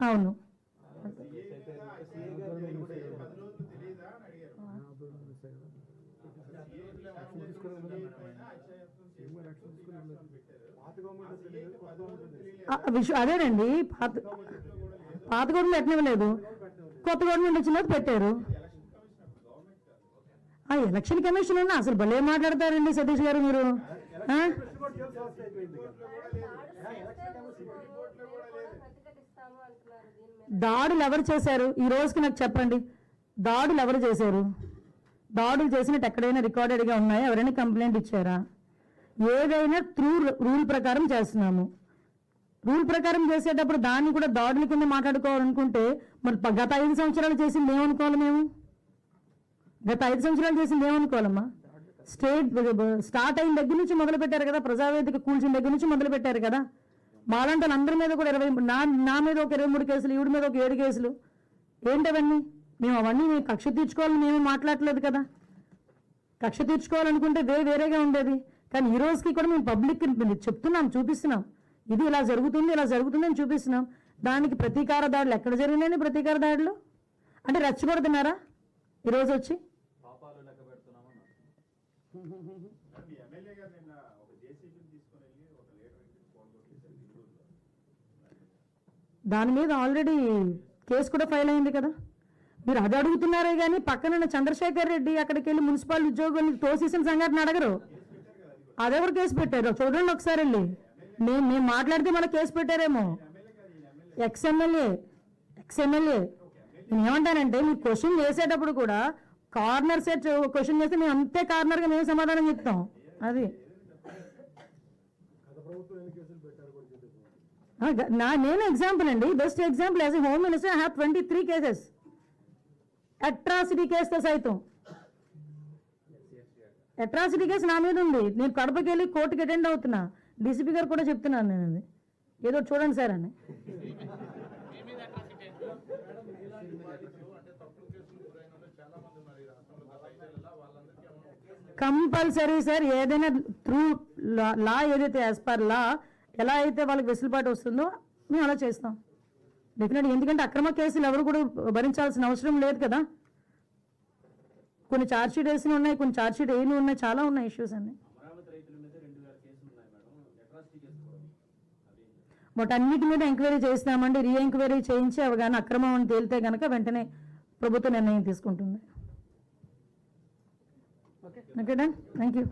అవును. అదేనండి, పాత గవర్నమెంట్ పెట్టనివ్వలేదు, కొత్త గవర్నమెంట్ వచ్చిన పెట్టారు. ఎలక్షన్ కమిషన్ అన్న అసలు భలే మాట్లాడతారండి సతీష్ గారు మీరు. దాడులు ఎవరు చేశారు ఈ రోజుకి నాకు చెప్పండి. దాడులు ఎవరు చేశారు? దాడులు చేసినట్టు ఎక్కడైనా రికార్డెడ్గా ఉన్నాయా? ఎవరైనా కంప్లైంట్ ఇచ్చారా? ఏదైనా త్రూ రూల్ ప్రకారం చేస్తున్నాము. రూల్ ప్రకారం చేసేటప్పుడు దాన్ని కూడా దాడుల కింద మాట్లాడుకోవాలనుకుంటే మరి గత 5 సంవత్సరాలు చేసింది ఏమనుకోవాలి మేము? గత 5 సంవత్సరాలు చేసింది ఏమనుకోవాలమ్మా? స్టార్ట్ అయిన దగ్గర నుంచి మొదలు పెట్టారు కదా, ప్రజావేదిక కూల్చిన దగ్గర నుంచి మొదలు పెట్టారు కదా. మాలాంటి అందరి మీద కూడా 20, నా మీద ఒక 23 కేసులు, ఈవిడ మీద ఒక 7 కేసులు. ఏంటవన్నీ? మేము అవన్నీ కక్ష తీర్చుకోవాలని మేము మాట్లాడలేదు కదా. కక్ష తీర్చుకోవాలనుకుంటే వేరేగా ఉండేది. కానీ ఈ రోజుకి కూడా మేము పబ్లిక్ చెప్తున్నాం, చూపిస్తున్నాం, ఇది ఇలా జరుగుతుంది అని చూపిస్తున్నాం. దానికి ప్రతీకార దాడులు ఎక్కడ జరిగినాయని? ప్రతీకార దాడులు అంటే రెచ్చగొడుతున్నారా ఈరోజు వచ్చి? దాని మీద ఆల్రెడీ కేసు కూడా ఫైల్ అయింది కదా. మీరు అది అడుగుతున్నారే కానీ పక్కన చంద్రశేఖర్ రెడ్డి అక్కడికి వెళ్ళి మున్సిపల్ ఉద్యోగుల్ని తోసేసిన సంఘటన అడగరు. అదెవరు కేసు పెట్టారు చూడండి ఒకసారి వెళ్ళి. మేము మాట్లాడితే మళ్ళీ కేసు పెట్టారేమో. ఎక్స్ఎమ్మెల్యే నేను ఏమంటానంటే మీరు క్వశ్చన్ చేసేటప్పుడు కూడా కార్నర్ సెట్ క్వశ్చన్ చేస్తే మేము అంతే కార్నర్గా మేము సమాధానం చెప్తాం. అది నేను ఎగ్జాంపుల్ అండి, best example. As a home minister I have 23 cases, atrocity కేసుతో సైతం. అట్రాసిటీ కేసు నా మీద ఉంది. నేను కడపకి వెళ్ళి కోర్టుకి అటెండ్ అవుతున్నా. డీసీపీ గారు కూడా చెప్తున్నాను నేను, అది ఏదో చూడండి సార్ అని. కంపల్సరీ సార్, ఏదైనా త్రూ లా ఏదైతే యాజ్ పర్ లా ఎలా అయితే వాళ్ళకి వెసులుబాటు వస్తుందో మేము అలా చేస్తాం డెఫినెట్గా. ఎందుకంటే అక్రమ కేసులు ఎవరు కూడా భరించాల్సిన అవసరం లేదు కదా. కొన్ని ఛార్జ్షీట్ వేసి ఉన్నాయి, కొన్ని ఛార్జ్షీట్ వేయని ఉన్నాయి, చాలా ఉన్నాయి ఇష్యూస్ అన్ని. వాటన్నిటి మీద ఎంక్వైరీ చేస్తామండి. రీఎంక్వైరీ చేయించి అవి కానీ అక్రమం అని తేలితే కనుక వెంటనే ప్రభుత్వం నిర్ణయం తీసుకుంటుంది. Okay, thank you.